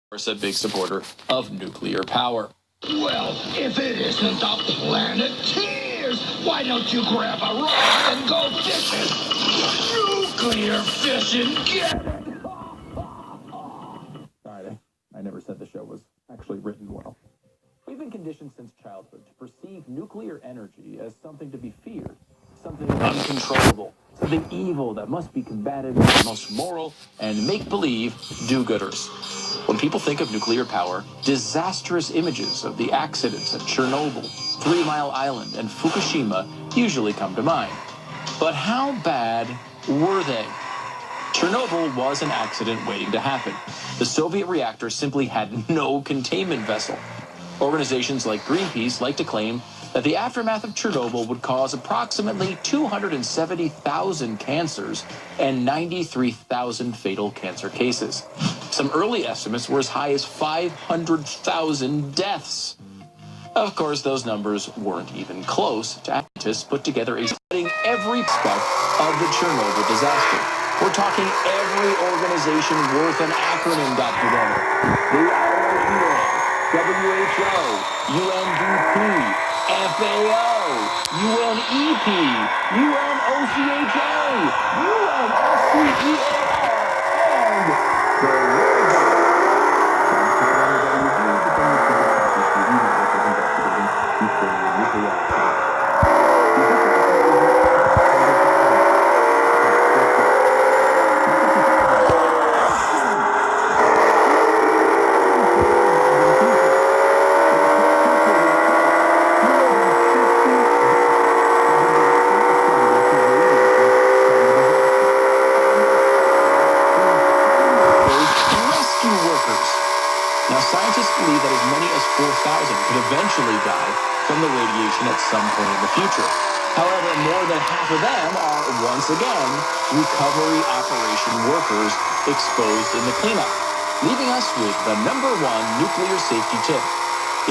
A big supporter of nuclear power. Well, if it isn't the Planeteers, why don't you grab a rod and go fishing? Nuclear fishing, get it? Sorry, I never said the show was actually written well. We've been conditioned since childhood to perceive nuclear energy as something to be feared, something uncontrollable, something evil that must be combated with the most moral and make-believe do-gooders. When people think of nuclear power, disastrous images of the accidents at Chernobyl, 3 Mile Island, and Fukushima usually come to mind. But how bad were they? Chernobyl was an accident waiting to happen. The Soviet reactor simply had no containment vessel. Organizations like Greenpeace like to claim that the aftermath of Chernobyl would cause approximately 270,000 cancers and 93,000 fatal cancer cases. Some early estimates were as high as 500,000 deaths. Of course, those numbers weren't even close to scientists put together a studying every aspect of the Chernobyl disaster. We're talking every organization worth an acronym got together. The IAEA, WHO, UNDP, FAO, UNEP, UNOCHA, UNSCEAR, and the World Health. Now, scientists believe that as many as 4,000 could eventually die from the radiation at some point in the future. However, more than half of them are, once again, recovery operation workers exposed in the cleanup, leaving us with the #1 nuclear safety tip.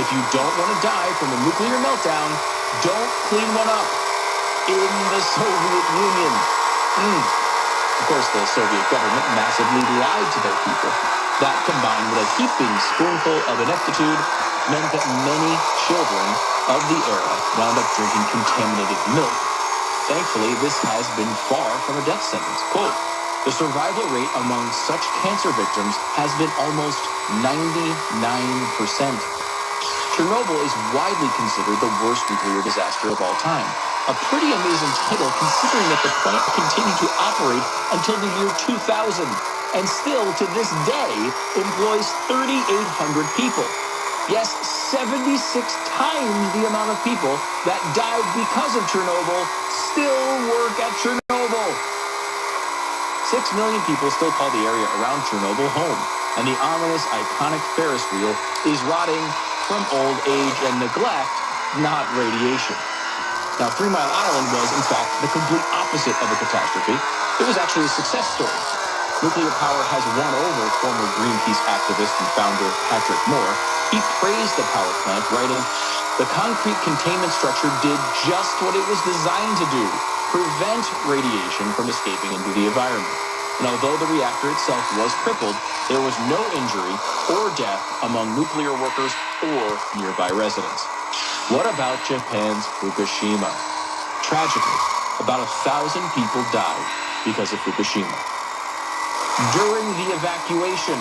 If you don't want to die from a nuclear meltdown, don't clean one up in the Soviet Union. Of course, the Soviet government massively lied to their people. That, combined with a heaping spoonful of ineptitude, meant that many children of the era wound up drinking contaminated milk. Thankfully, this has been far from a death sentence. Quote, the survival rate among such cancer victims has been almost 99%. Chernobyl is widely considered the worst nuclear disaster of all time. A pretty amazing title considering that the plant continued to operate until the year 2000 and still to this day employs 3,800 people. Yes, 76 times the amount of people that died because of Chernobyl still work at Chernobyl. 6 million people still call the area around Chernobyl home, and the ominous, iconic Ferris wheel is rotting from old age and neglect, not radiation. Now, 3 Mile Island was, in fact, the complete opposite of a catastrophe. It was actually a success story. Nuclear power has won over former Greenpeace activist and founder Patrick Moore. He praised the power plant, writing, the concrete containment structure did just what it was designed to do, prevent radiation from escaping into the environment. And although the reactor itself was crippled, there was no injury or death among nuclear workers or nearby residents. What about Japan's Fukushima? Tragically, about 1,000 people died because of Fukushima. During the evacuation,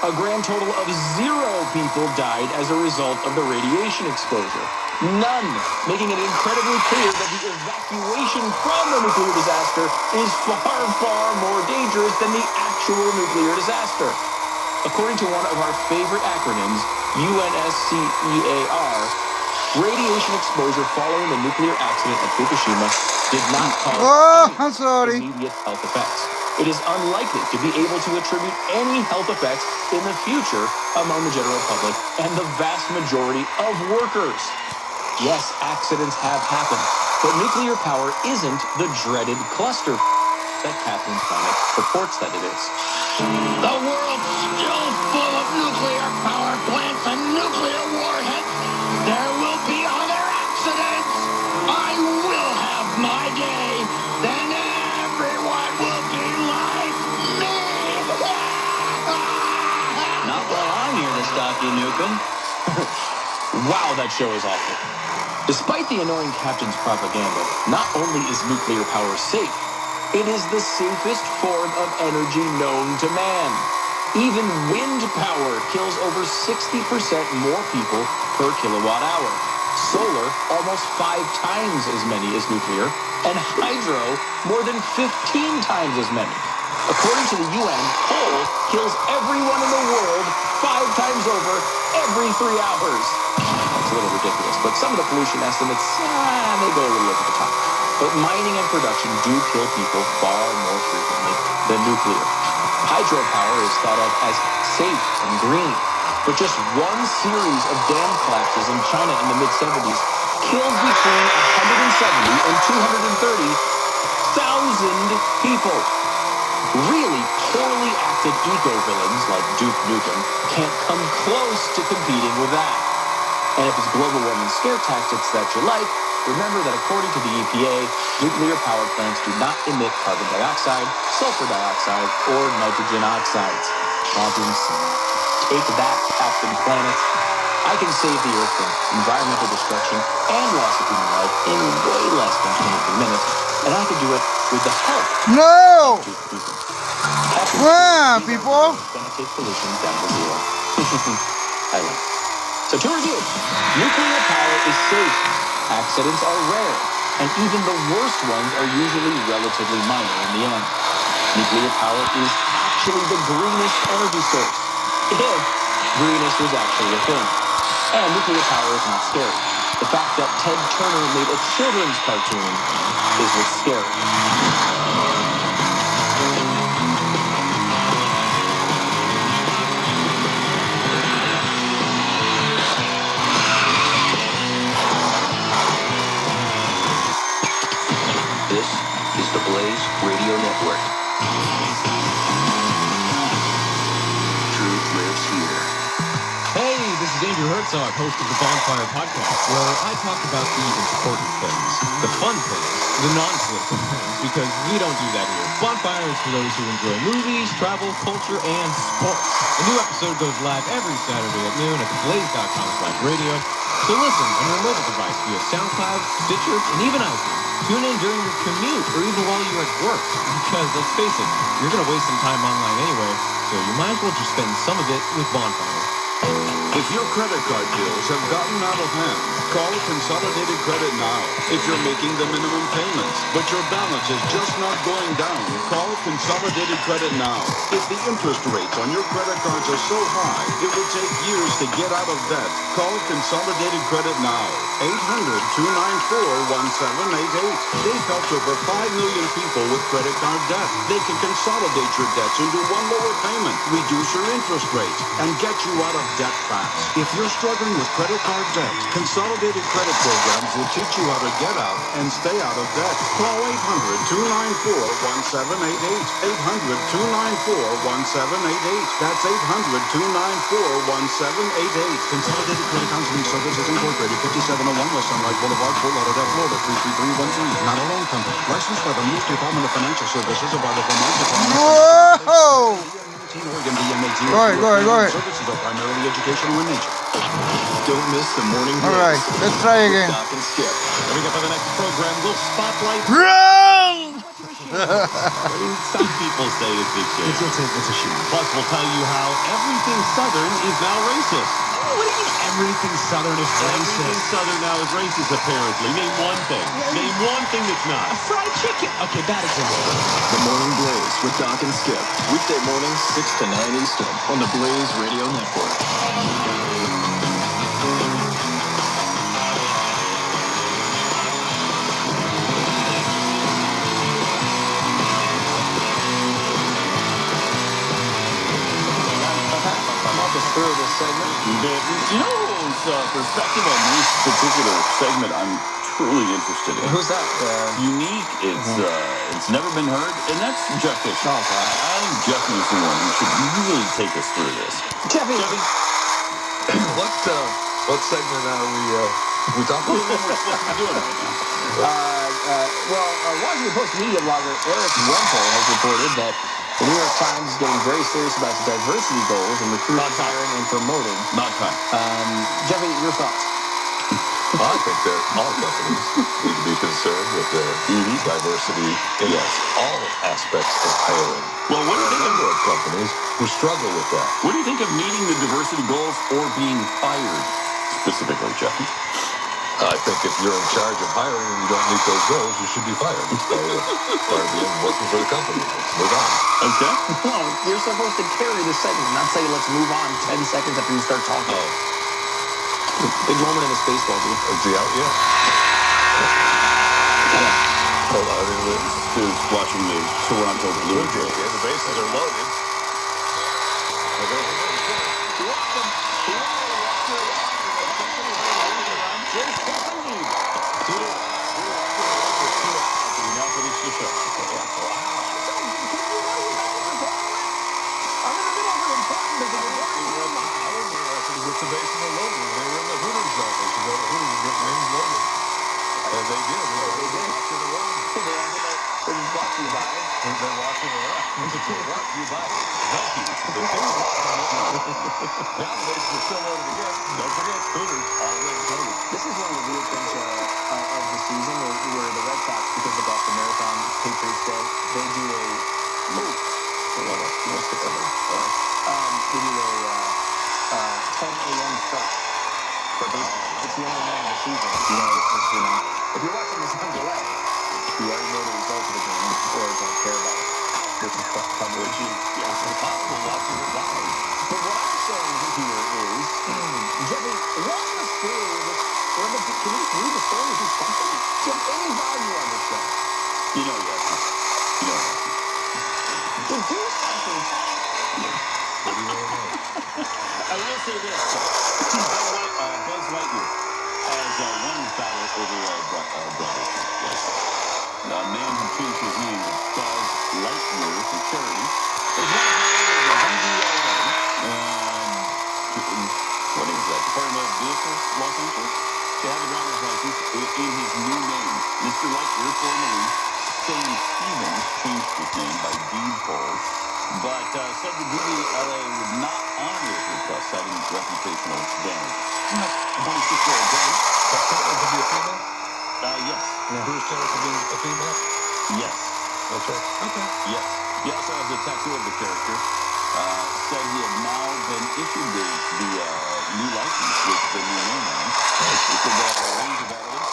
a grand total of 0 people died as a result of the radiation exposure. None, making it incredibly clear that the evacuation from the nuclear disaster is far, far more dangerous than the actual nuclear disaster. According to one of our favorite acronyms, UNSCEAR, radiation exposure following the nuclear accident at Fukushima did not cause any immediate health effects. It is unlikely to be able to attribute any health effects in the future among the general public and the vast majority of workers. Yes, accidents have happened, but nuclear power isn't the dreaded cluster that Kathleen Flanagan purports that it is. The world's still full of nuclear power plants and nuclear warheads. There will be other accidents. I will have my day. Then everyone will be like me. Not well. Stocky Nukem. Wow, that show is awful. Despite the annoying captain's propaganda, not only is nuclear power safe, it is the safest form of energy known to man. Even wind power kills over 60% more people per kilowatt hour. Solar, almost 5 times as many as nuclear, and hydro, more than 15 times as many. According to the UN, coal kills everyone in the world 5 times over every 3 hours. That's a little ridiculous, but some of the pollution estimates, they go a little over the top. But mining and production do kill people far more frequently than nuclear. Hydropower is thought of as safe and green, but just one series of dam collapses in China in the mid-70s killed between 170 and 230,000 people. Really poorly acted eco-villains like Duke Nukem can't come close to competing with that. And if it's global warming scare tactics that you like, remember that according to the EPA, nuclear power plants do not emit carbon dioxide, sulfur dioxide, or nitrogen oxides. That being said, take that, Captain Planet. I can save the Earth from environmental destruction and loss of human life in way less than 23 minutes, and I can do it with the help No! of Duke Nukem. People! Gonna take pollution down to zero. I like it. So to review, nuclear power is safe, accidents are rare, and even the worst ones are usually relatively minor in the end. Nuclear power is actually the greenest energy source, if greenest was actually a thing. And nuclear power is not scary. The fact that Ted Turner made a children's cartoon is what's scary. This is the Blaze Radio Network. Truth lives here. Hey, this is Andrew Herzog, host of the Bonfire Podcast, where I talk about the important things, the fun things, the non-political things, because we don't do that here. Bonfire is for those who enjoy movies, travel, culture, and sports. A new episode goes live every Saturday at noon at theblaze.com/radio. So listen on your mobile device via SoundCloud, Stitcher, and even iTunes. Tune in during your commute or even while you're at work, because let's face it, you're going to waste some time online anyway, so you might as well just spend some of it with Bonfire. If your credit card bills have gotten out of hand, call Consolidated Credit now. If you're making the minimum payments, but your balance is just not going down, call Consolidated Credit now. If the interest rates on your credit cards are so high, it will take years to get out of debt, call Consolidated Credit now. 800-294-1788. They've helped over 5 million people with credit card debt. They can consolidate your debts into one lower payment, reduce your interest rate, and get you out of debt fast. If you're struggling with credit card debt, Consolidated Credit Programs will teach you how to get out and stay out of debt. Call 800-294-1788. 800-294-1788. That's 800-294-1788. Consolidated Credit Counseling Services Incorporated, 5701 West Sunlight Boulevard, Fort Lauderdale, Florida, 33313. Not a loan company. Licensed by the New Department of Financial Services or by the Vermont Department of Whoa! Oregon DMAT. Go ahead. Services are primarily educational in nature. Don't miss the morning All right, let's try again. Doc and Skip. Coming up on the next program, we'll spotlight... Run! Some people say it's a shame. It's a shame. Plus, we'll tell you how everything Southern is now racist. What do you mean everything Southern is Everything racist? Southern now is racist, apparently. Name one thing. Name one thing that's not. Fried chicken. Okay, bad example. The Morning Blaze with Doc and Skip. Weekday mornings, 6 to 9 Eastern on the Blaze Radio Network. Through this segment. You know whose perspective on this particular segment I'm truly interested in? Who's that? Unique. It's never been heard, and that's Jeff Fisher. Oh, God. I think Jeff is the one who should really take us through this. Jeffy. What segment are we talking about? What are we doing right now? Washington Post media blogger Eric Wempel has reported that The New York Times is getting very serious about its diversity goals and recruiting, Not time. hiring, and promoting. Not time. Jeffy, your thoughts? I think that all companies need to be concerned with their diversity in all aspects of hiring. Well, what do you There are a think number of of companies who struggle with that. what do you think of meeting the diversity goals or being fired specifically, Jeffy? I think if you're in charge of hiring and you don't meet those goals, you should be fired. It's part of being working for the company. Let's move on. Okay. No, you're supposed to carry the segment, not say let's move on 10 seconds after you start talking. Big moment in this baseball, dude. Is he out yet? Hold on. Is watching the Toronto Blue Jays. Okay, the bases are loaded. With the bases are loaded. They were in the Hooters zone. They should go to Hooters and get wings loaded. And they did. They did. Watching the run. They're just watching you by. They're watching the run. What? You buy it. Nike. The tickets. Now the bases are still loaded again. Don't forget, Hooters already loaded. This is one of the weird things of the season where the Red Sox, because of Boston Marathon, Patriots Day, they do a they do a 10 a.m. start for baseball. It's the only one of the season. If you're watching this on delay, you already know the result of the game or don't care about it. Which is possible watching it live. But what I'm saying here is, Jeffy, walk us through this. Can you just read the story or do something? Do you have any value on this show? You know you have to. You know you have to. To do something. I will say this. Buzz Lightyear has won his battle over brothers. A man who changed his name to Buzz Lightyear for charity is one of the VDLA. What is that? Department of Vehicles, Los Angeles? To have a driver's license in his new name. Mr. Lightyear, formerly Sam Stevens, changed his name by deed poll, but said the DVLA would not honor his request, citing reputational damage. 26-year-old Debbie. To be a female? Yes. Bruce Jenner to be a female? Yes. Okay. Yes. He also has a tattoo of the character. Said he had now been issued the new license with the new name on it. He said that a range of evidence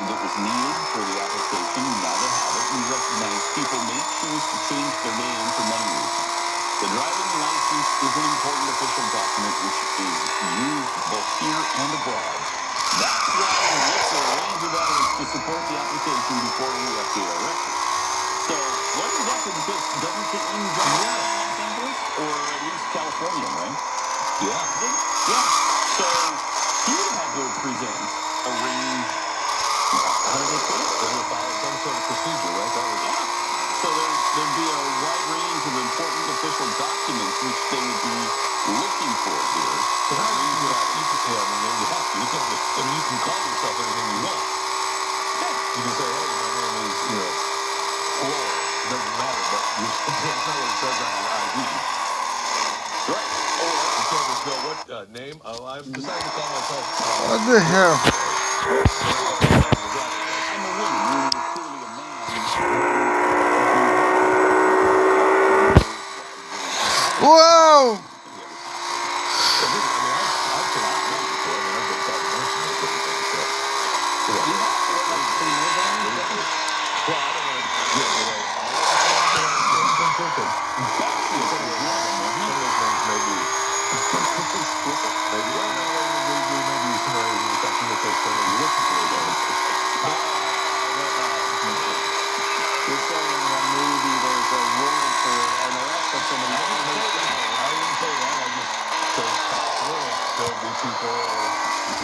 that was needed for the application, and now they have it. We recognize people may choose to change their name for many reasons. The driving license is an important official document which is used both here and abroad. That's why we look for a range of evidence to support the application before we update our records. So, what is that? Because doesn't it in Los Angeles? Or at least California, right? Yeah. Yeah. So, he would have to present a range. How do they put it? They would follow some sort of procedure, right? That was So there'd be a wide range of important official documents which they would be looking for here. But how do you do that? You can, yeah, I mean, you have to. You can't just, I mean, you can call yourself anything you want. You can say, hey, my name is, Floor. It doesn't matter, but you can't tell what it says on your ID. Right. Or you can't just go, what name? I've decided to call myself. What the hell? I'm a woman. You're clearly a man. Whoa!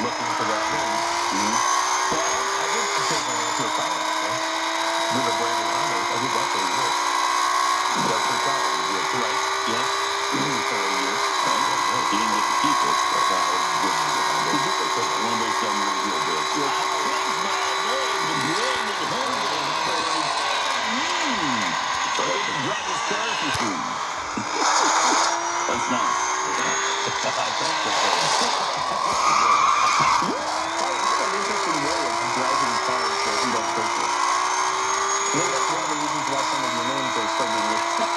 Looking for that name. Well, I did take my name to a car accident with a brand new Honda. I did that for a year. That's for car. Right. Yes. For a year. Right. He didn't get to keep it. One of those dumb radio bits. Drive his car for free. interesting way of driving cars that you don't purchase. Maybe that's one of the reasons why some of your names are so delicious.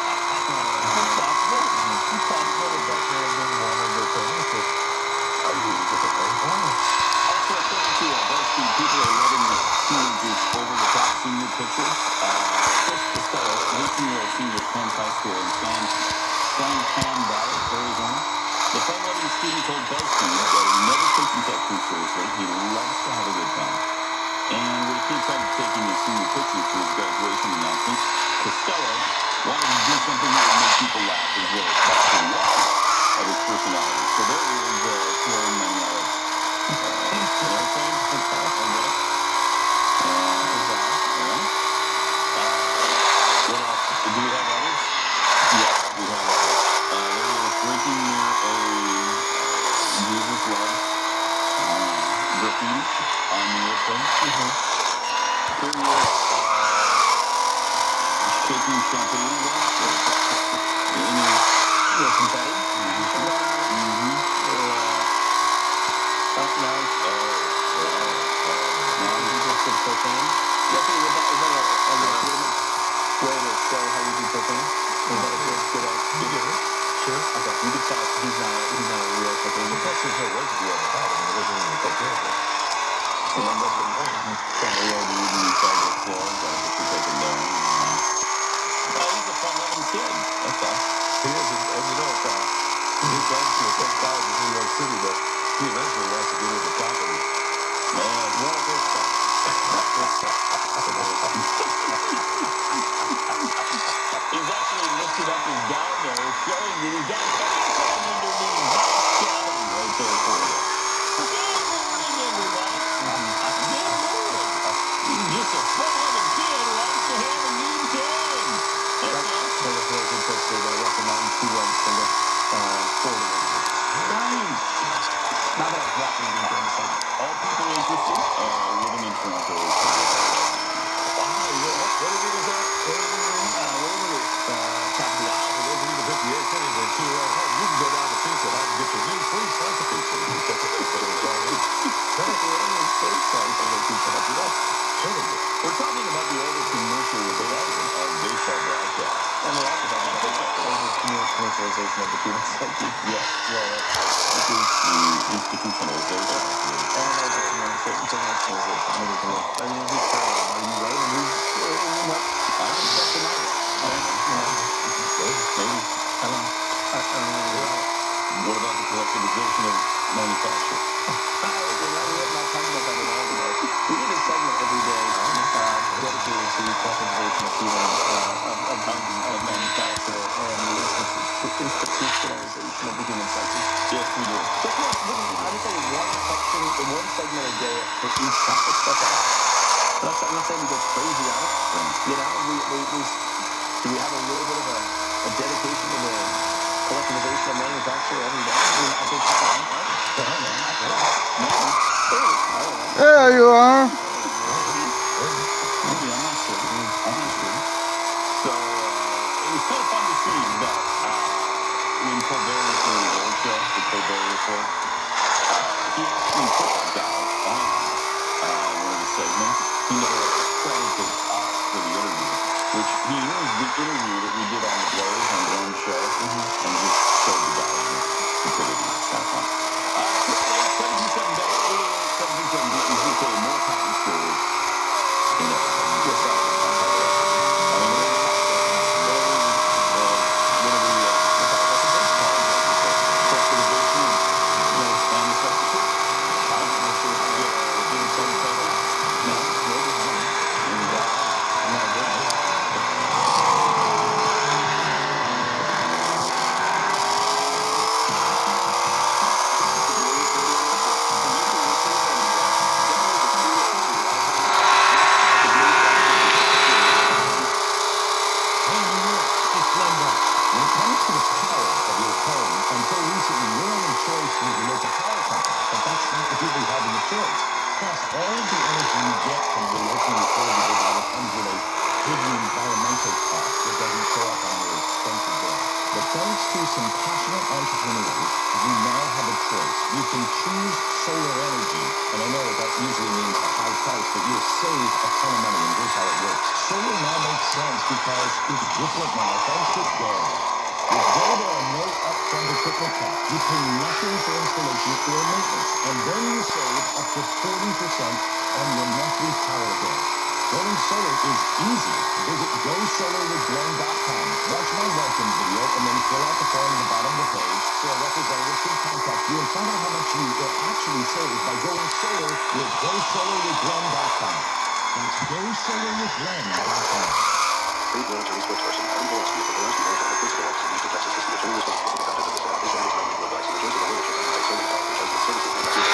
Possible that that may have been one of the things that I used at the same time. Also, according to BuzzFeed, people are loving this teenager's over-the-top senior picture. Chris Costello, 18-year-old senior at Penn High School in San Valley, Arizona. The fun-loving student told BuzzFeed that he never takes himself too seriously. He loves to have a good time. And with a kid trying to take his senior pictures for his graduation announcement, Costello wanted to do something that would make people laugh as well as capture the essence of his personality. So there he is, throwing money out of an airplane. What else? Do we have others? Yes, we have others. There he is drinking near a Jesus loves graffiti on the airplane. Here he is shaking champagne in his confetti. Now he just did cocaine. Is that a legitimate way to show how you do cocaine? Is that a good Sure. Okay, you could tell he's not a real cocaine. But that's just no residue on the bottom. It wasn't even cocaine. So then what's the point? From the old weed and you try to explore, guys, if you take it down. He's a fun-loving kid. That's all. He is, and you know, he plans to attend college in New York City, but he eventually wants to get into comedy. Man, what a good stuff. He's actually lifted up his gown there, showing that he's got a fan underneath. That's comedy right there for you. Good morning, everybody. Good morning. He's just a fun-loving kid who likes to have a good time. That's all. There's a really good picture of Rocky Mountain 2 runs from the 40. Nice. Not that I was watching the game during the segment. All people interested living in Toronto. What inning is that? We're in the top of the hour. For those of you in the 58th inning and 2-run home, you can go down to Pizza Hut and get your new free slice of pizza. You check it out. We're talking about the oldest commercial of baseball broadcast. And we're also talking about the commercialization of the human psyche. Yes. Well, This is the institutionalization. and also internationalization. I mean, who's proud of it? Are you right? And who's what? I think that's an honor. Maybe. I don't know. I don't know. What about the collectivization of manufacture? We're not talking about that at all today. We need a segment every day dedicated to the collectivization of human of manufacture and the institutionalization of the human psyche. Yes, we do. Just I would say one segment a day for each topic. That's all. I'm not saying we go crazy on it. You know, do we have a little bit of a dedication to the collectivization of manufacture every day? I mean, I think I don't know. There you are. Maybe, I'm not sure. So, it was so fun to see that when Colbert was doing the old show, the Colbert Report, he actually put that guy on one of the segments. He never credited us for the interview, which he used the interview that we did on the Blaze on Glenn's show, and just showed the guy in stupidity. Kind of fun. 727-88, 727-88, UK, more cotton stories. Thanks to some passionate entrepreneurs, we now have a choice. you can choose solar energy. And I know that usually means a high price, but you'll save a ton of money, and here's how it works. Solar now makes sense because it's different now, thanks to Go. With Go, there are no upfront equipment costs. You pay nothing for installation or maintenance, and then you save up to 40% on your monthly power bill. Going solar is easy. Visit GoSolarWithGlenn.com. Watch my welcome video and then fill out the form at the bottom of the page so a representative can contact you and find out how much you will actually save by going solar with GoSolarWithGlenn.com. That's GoSolarWithGlenn.com. Please know attorney spokesperson Adam Borowski is authorized to verify the principal office of Houston, Texas is the attorney responsible for the conduct of the sale. This and is not legal advice. The choice of ownership and by solar power replacement services may not be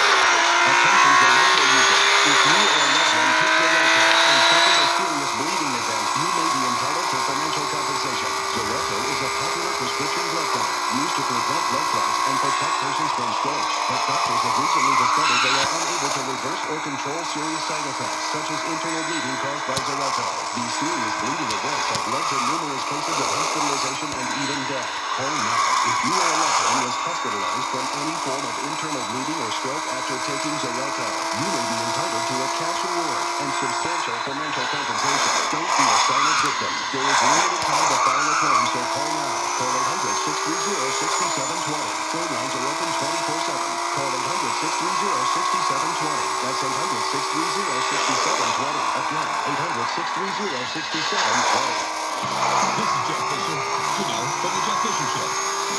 Attention Zomato user. If you or a loved one took Zomato and suffered a serious bleeding event, you may be entitled to financial compensation. Zomato is a popular prescription blood thinner used to prevent blood clots and protect patients from strokes. But doctors have recently discovered they are unable to reverse or control serious side effects, such as internal bleeding caused by Zomato. These serious bleeding events have led to numerous cases of hospitalization and even death. Call now. If you or a loved one was hospitalized from any form of internal bleeding or stroke after taking Xarelto, you may be entitled to a cash reward and substantial financial compensation. Don't be a silent victim. There is limited time to file a claim, so call now. Call 800-630-6720. Phone lines are open 24/7. Call 800-630-6720. That's 800-630-6720. Again, 800-630-6720. This is Jeff Fisher, you know, from the Jeff Fisher Show.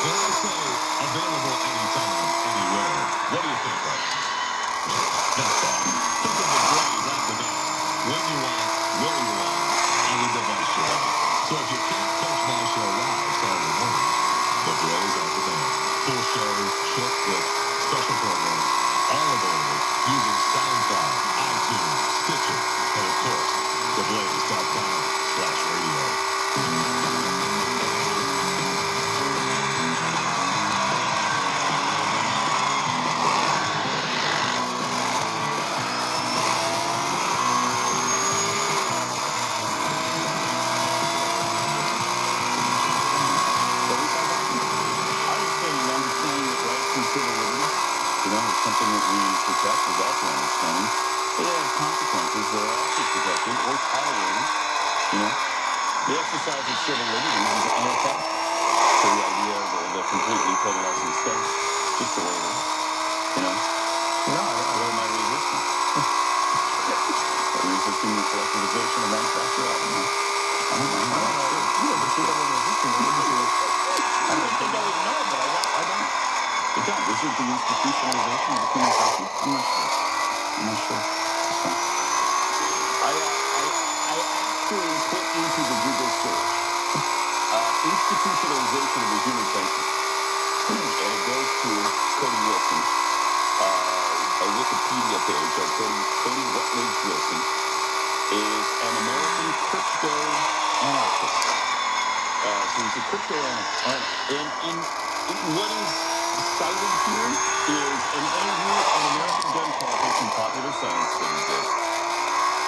When I say available anytime, anywhere, what do you think of? That's all. Think of the Blaze at the van. When you want, where you want, on the device you want. So if you can't catch my show live Saturday mornings, the Blaze at the van. Full show, short clips, special programs, all available using SoundCloud, iTunes, Stitcher, and of course, theblaze.com/radio. Something that we protect is also understanding. They have consequences that are also protected or tolerated. You know, the exercise of civil liberties is unethical. So the idea of the completely total license state, just the way it is. You know, no, what am I resisting? Resisting the collectivization of manufacture. I don't know. You don't think I was resisting it. I don't think I would know, but I don't. It does. Is it the institutionalization of the human psyche? I'm not sure. So, I actually put into the Google search institutionalization of the human psyche. And it goes to Cody Wilson, a Wikipedia page of Cody Rutledge Wilson, is an American crypto anarchist. So he's a crypto anarchist. And what is cited here is an interview on American gun politics and popular science studies list,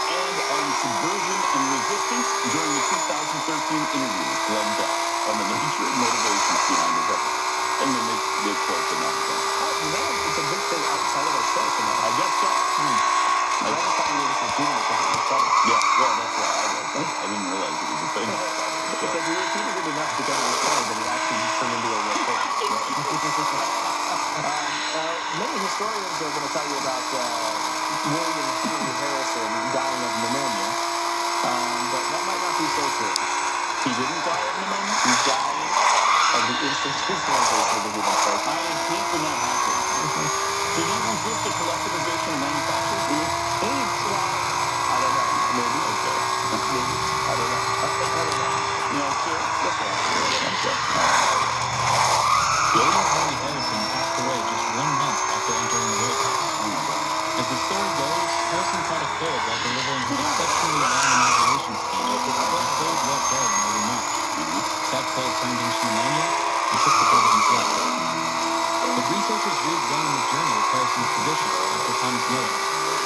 and on subversion and resistance during the 2013 interview with Glenn Beck on the nature and motivations behind his efforts. And then they quote the nonsense. It's a big thing outside of ourselves. I guess so. I just thought we were just repeating it because it was funny. Yeah, well, that's why I was. I didn't realize it was a thing. Because we repeated it enough because it was funny, but it actually turned into a real thing. Many historians are going to tell you about William Henry Harrison dying of pneumonia, but that might not be so true. He didn't die of pneumonia? He died of the institutionalization of the human psyche. I hate when that happens. Did he resist the collectivization of manufacturers? I don't know. Maybe. Okay. Maybe. I don't know. You know, sure. That's right. William Henry Harrison passed away just 1 month after entering the White House. Oh my God. As the story goes, Harrison caught a cold while delivering his exceptionally long inauguration speech at the cold, wet day in early March. That cold turned into pneumonia and took the president's life. The researchers re-examined the journal of Harrison's physician, Dr. Thomas Miller,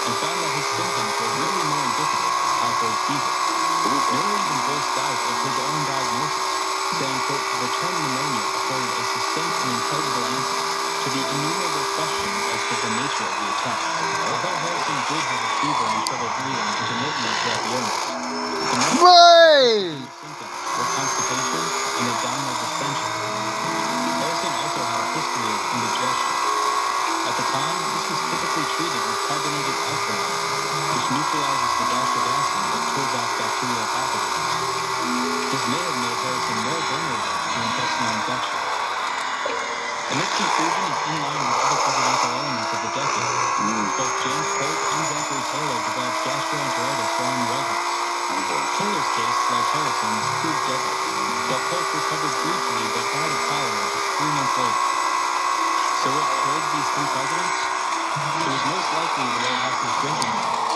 and found that his symptoms were really more indicative of typhoid fever. Miller even voiced doubt of his own diagnosis, saying, quote, the term pneumonia afforded a succinct and intelligible answer to the innumerable questions throughout the illness. The main Way! symptoms were constipation and abdominal distension. Harrison also had a history of indigestion. At the time, this was typically treated with carbonated alkaline, which neutralizes the gastric acid but kills off bacterial pathogens. This may have made Harrison more vulnerable to intestinal infections. And this conclusion is in line with other presidential elements of the decade. Both James Polk and Zachary Taylor developed gastroenteritis while in the White House. Taylor's case, like Harrison's, proved deadly, while Polk recovered briefly but died of cholera just 3 months later. So what killed these 3 presidents? It was most likely the White House's drinking habits.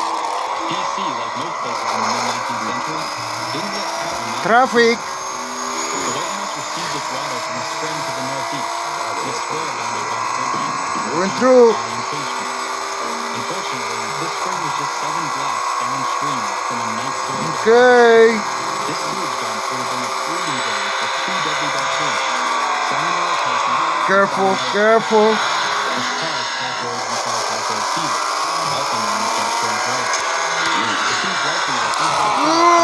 D.C., like most places in the mid-19th century, didn't yet have a Traffic! The White House received its water from a spring to the northeast, in a square bounded by 13 Going through. orientation. Unfortunately, this spring was just 7 blocks downstream from a night soil. Okay. This sewage dump would have been a breeding ground for 2 deadly bacteria, Salmonella typhi, Careful, careful. which cause typhoid and typhoid fever, also known as gastroenteritis. It seems likely that these bacteria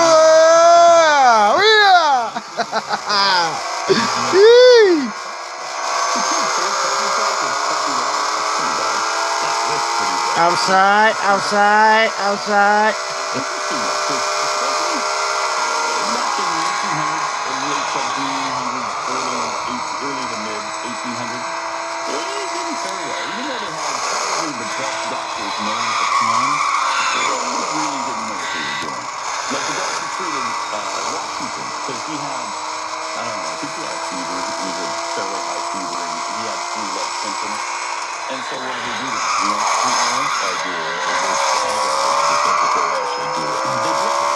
Yee! Outside, outside, outside. Back in the 1800s, late 1700s, early to mid 1800s, they didn't fare well. Even though they had probably the best doctors known at the time, they really didn't know what they were doing. Like the guy who treated Washington, because he had, I don't know, I think he had fever. He was a fairly high fever, and he had flu-like symptoms. And so what did they do? You know, I do. The sympathy actually do it. They drug him.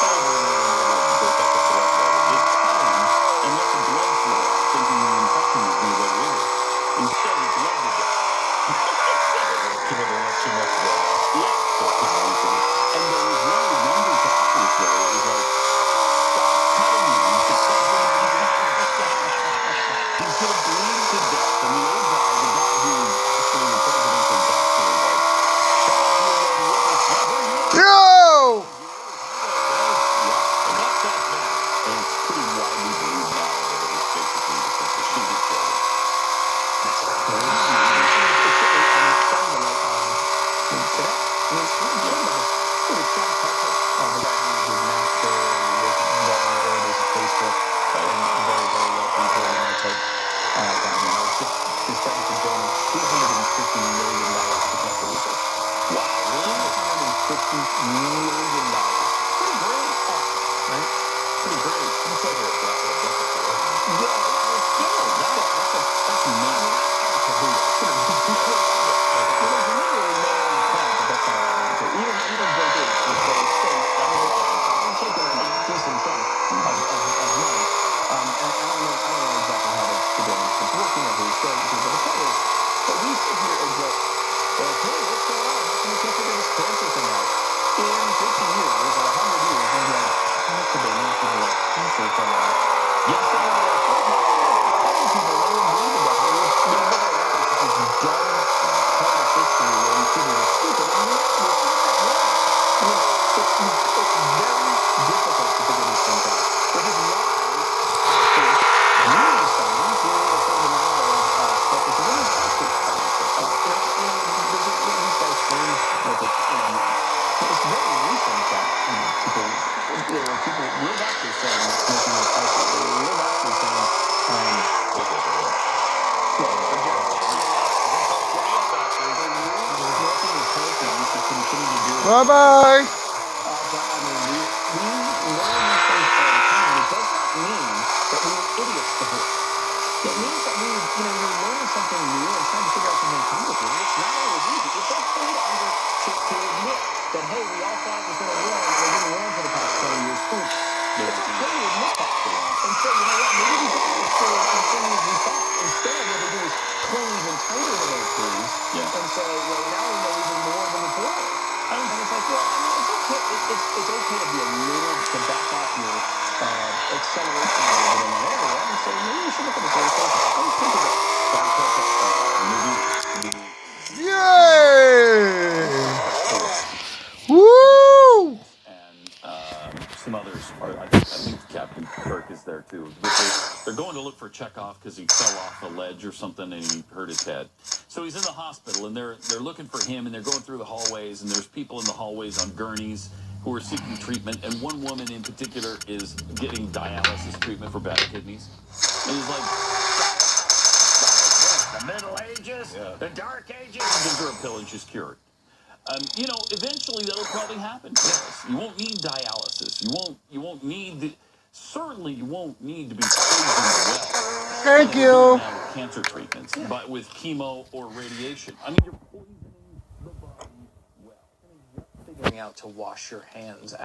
Over and over and over again. They cut the blood level. They cut him and let the blood flow out, thinking the infection was going to go with it. Instead, he bled to death. Too much blood. Yeah. So it's not easy. And there was one of the younger doctors there. It was like, stop cutting him. He's going to bleed to death. And the old guy, the guy who was actually the presidential doctor, was like, shut up, you young whippersnapper. You don't Yo! and that's that man. And it's pretty widely believed now that it was basically the simple she did kill him. That's Bye bye. Yay! Woo! They're going to look for Chekhov because he fell off a ledge or something and he hurt his head. So he's in the hospital, and they're looking for him, and they're going through the hallways, and there's people in the hallways on gurneys who are seeking treatment, and one woman in particular is getting dialysis treatment for bad kidneys. And he's like, the Middle Ages, the Dark Ages. He gives her a pill, and she's cured. You know, eventually that'll probably happen to us. You won't need dialysis. You won't need certainly you won't need to be poisoned well. Thank you. Now with cancer treatments, but with chemo or radiation. I mean, you're poisoning the body well. Figuring out to wash your hands